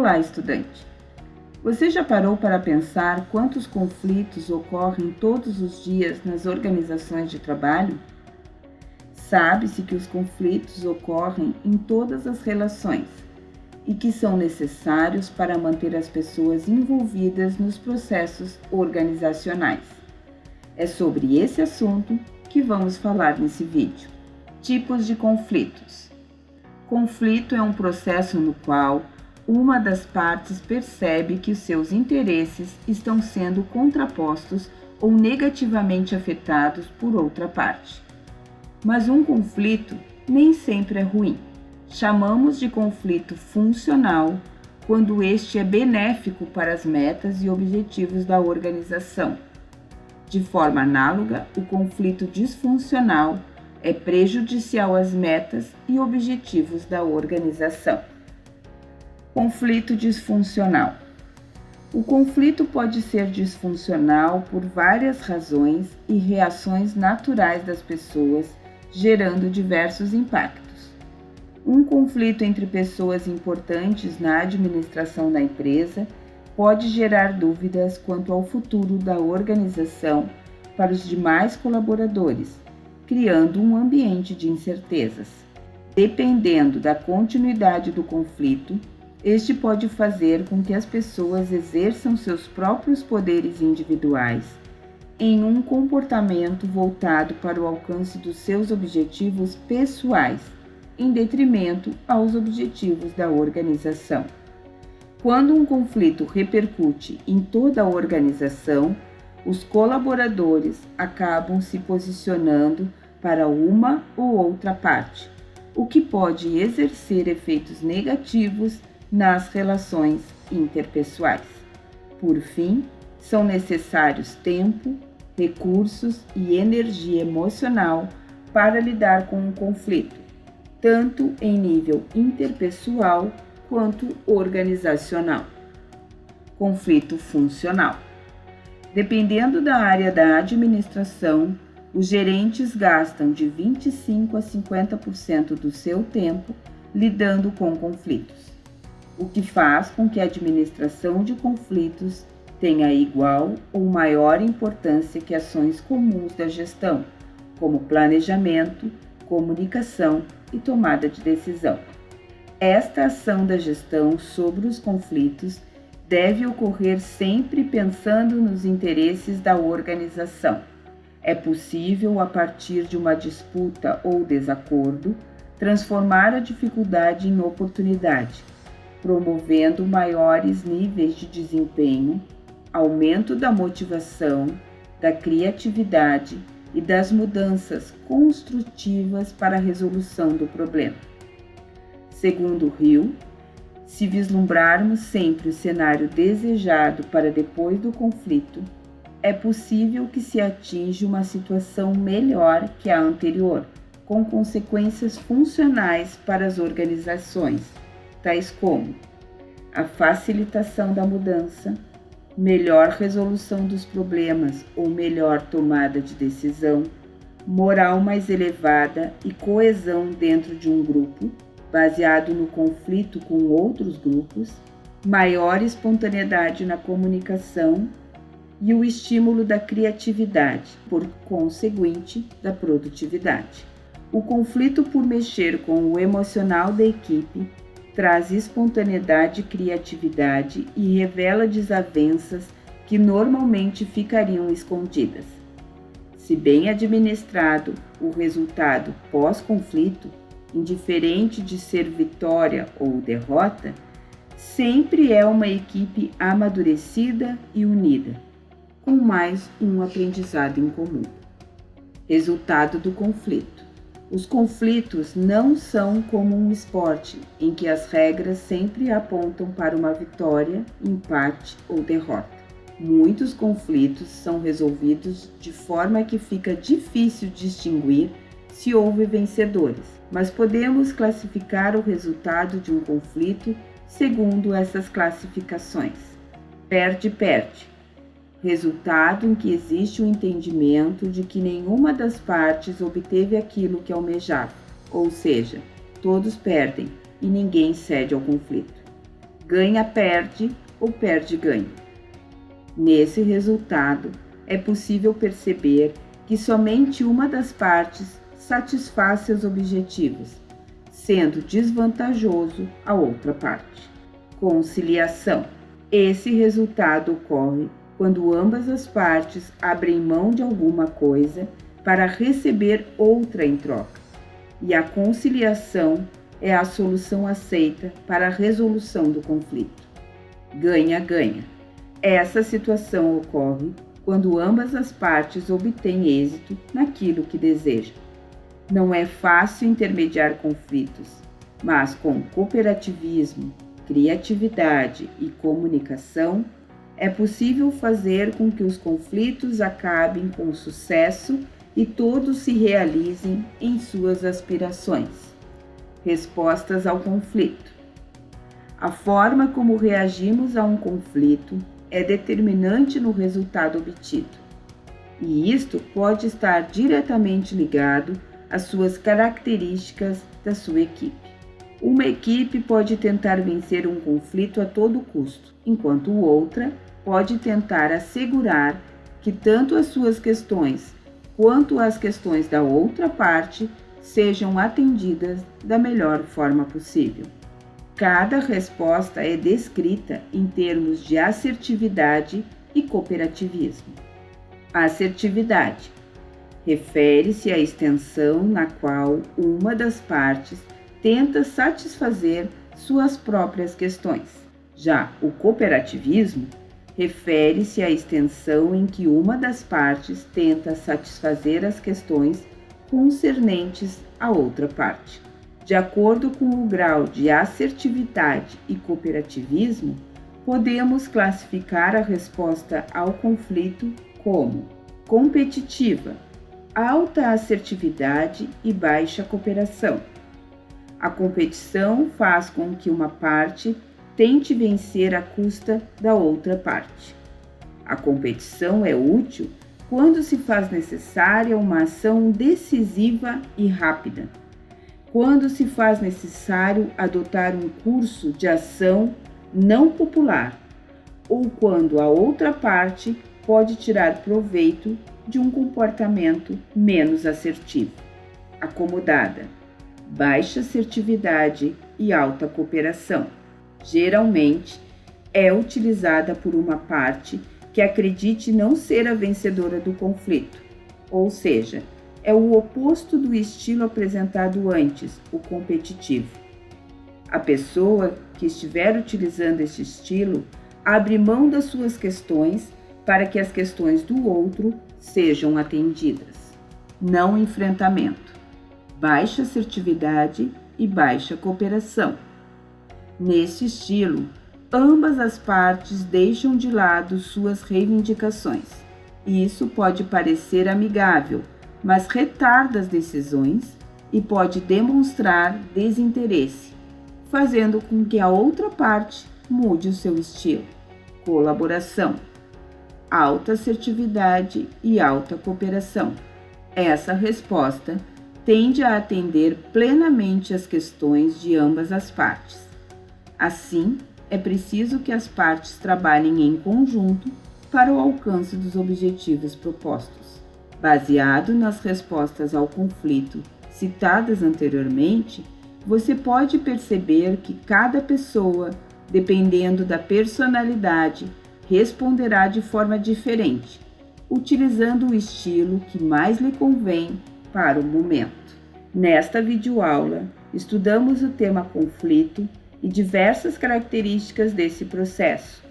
Olá, estudante! Você já parou para pensar quantos conflitos ocorrem todos os dias nas organizações de trabalho? Sabe-se que os conflitos ocorrem em todas as relações e que são necessários para manter as pessoas envolvidas nos processos organizacionais. É sobre esse assunto que vamos falar nesse vídeo. Tipos de conflitos. Conflito é um processo no qual uma das partes percebe que os seus interesses estão sendo contrapostos ou negativamente afetados por outra parte. Mas um conflito nem sempre é ruim. Chamamos de conflito funcional quando este é benéfico para as metas e objetivos da organização. De forma análoga, o conflito disfuncional é prejudicial às metas e objetivos da organização. Conflito disfuncional. O conflito pode ser disfuncional por várias razões e reações naturais das pessoas, gerando diversos impactos. Um conflito entre pessoas importantes na administração da empresa pode gerar dúvidas quanto ao futuro da organização para os demais colaboradores, criando um ambiente de incertezas. Dependendo da continuidade do conflito, este pode fazer com que as pessoas exerçam seus próprios poderes individuais em um comportamento voltado para o alcance dos seus objetivos pessoais, em detrimento aos objetivos da organização. Quando um conflito repercute em toda a organização, os colaboradores acabam se posicionando para uma ou outra parte, o que pode exercer efeitos negativos nas relações interpessoais. Por fim, são necessários tempo, recursos e energia emocional para lidar com um conflito, tanto em nível interpessoal quanto organizacional. Conflito funcional. Dependendo da área da administração, os gerentes gastam de 25% a 50% do seu tempo lidando com conflitos, o que faz com que a administração de conflitos tenha igual ou maior importância que ações comuns da gestão, como planejamento, comunicação e tomada de decisão. Esta ação da gestão sobre os conflitos deve ocorrer sempre pensando nos interesses da organização. É possível, a partir de uma disputa ou desacordo, transformar a dificuldade em oportunidade, promovendo maiores níveis de desempenho, aumento da motivação, da criatividade e das mudanças construtivas para a resolução do problema. Segundo Hill, se vislumbrarmos sempre o cenário desejado para depois do conflito, é possível que se atinja uma situação melhor que a anterior, com consequências funcionais para as organizações, tais como a facilitação da mudança, melhor resolução dos problemas ou melhor tomada de decisão, moral mais elevada e coesão dentro de um grupo, baseado no conflito com outros grupos, maior espontaneidade na comunicação e o estímulo da criatividade, por conseguinte, da produtividade. O conflito por mexer com o emocional da equipe traz espontaneidade e criatividade e revela desavenças que normalmente ficariam escondidas. Se bem administrado, o resultado pós-conflito, indiferente de ser vitória ou derrota, sempre é uma equipe amadurecida e unida, com mais um aprendizado em comum. Resultado do conflito. Os conflitos não são como um esporte, em que as regras sempre apontam para uma vitória, empate ou derrota. Muitos conflitos são resolvidos de forma que fica difícil distinguir se houve vencedores, mas podemos classificar o resultado de um conflito segundo essas classificações. Perde-perde. Resultado em que existe o entendimento de que nenhuma das partes obteve aquilo que almejava, ou seja, todos perdem e ninguém cede ao conflito. ganha-perde ou perde-ganha. Nesse resultado, é possível perceber que somente uma das partes satisfaz seus objetivos, sendo desvantajoso a outra parte. Conciliação. Esse resultado ocorre quando ambas as partes abrem mão de alguma coisa para receber outra em troca, e a conciliação é a solução aceita para a resolução do conflito. Ganha-ganha. Essa situação ocorre quando ambas as partes obtêm êxito naquilo que desejam. Não é fácil intermediar conflitos, mas com cooperativismo, criatividade e comunicação, é possível fazer com que os conflitos acabem com sucesso e todos se realizem em suas aspirações. Respostas ao conflito. A forma como reagimos a um conflito é determinante no resultado obtido, e isto pode estar diretamente ligado às suas características da sua equipe. Uma equipe pode tentar vencer um conflito a todo custo, enquanto outra pode tentar assegurar que tanto as suas questões quanto as questões da outra parte sejam atendidas da melhor forma possível. Cada resposta é descrita em termos de assertividade e cooperativismo. Assertividade refere-se à extensão na qual uma das partes tenta satisfazer suas próprias questões. Já o cooperativismo refere-se à extensão em que uma das partes tenta satisfazer as questões concernentes à outra parte. De acordo com o grau de assertividade e cooperativismo, podemos classificar a resposta ao conflito como competitiva, alta assertividade e baixa cooperação. A competição faz com que uma parte tente vencer à custa da outra parte. A competição é útil quando se faz necessária uma ação decisiva e rápida, quando se faz necessário adotar um curso de ação não popular, ou quando a outra parte pode tirar proveito de um comportamento menos assertivo. Acomodada, baixa assertividade e alta cooperação. Geralmente, é utilizada por uma parte que acredite não ser a vencedora do conflito, ou seja, é o oposto do estilo apresentado antes, o competitivo. A pessoa que estiver utilizando esse estilo abre mão das suas questões para que as questões do outro sejam atendidas. Não enfrentamento, baixa assertividade e baixa cooperação. Neste estilo, ambas as partes deixam de lado suas reivindicações. Isso pode parecer amigável, mas retarda as decisões e pode demonstrar desinteresse, fazendo com que a outra parte mude o seu estilo. Colaboração, alta assertividade e alta cooperação. Essa resposta tende a atender plenamente as questões de ambas as partes. Assim, é preciso que as partes trabalhem em conjunto para o alcance dos objetivos propostos. Baseado nas respostas ao conflito citadas anteriormente, você pode perceber que cada pessoa, dependendo da personalidade, responderá de forma diferente, utilizando o estilo que mais lhe convém para o momento. Nesta videoaula, estudamos o tema conflito e diversas características desse processo,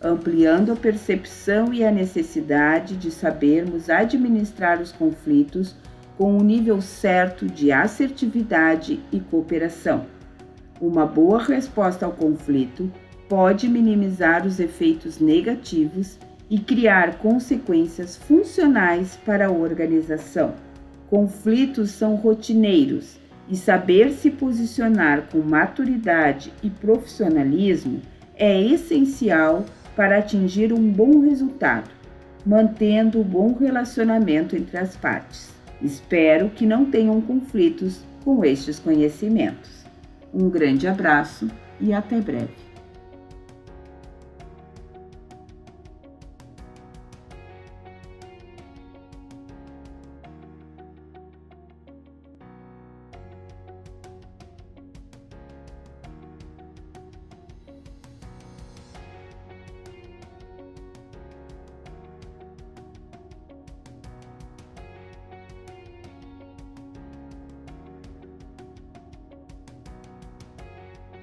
ampliando a percepção e a necessidade de sabermos administrar os conflitos com o nível certo de assertividade e cooperação. Uma boa resposta ao conflito pode minimizar os efeitos negativos e criar consequências funcionais para a organização. Conflitos são rotineiros e saber se posicionar com maturidade e profissionalismo é essencial para atingir um bom resultado, mantendo o bom relacionamento entre as partes. Espero que não tenham conflitos com estes conhecimentos. Um grande abraço e até breve.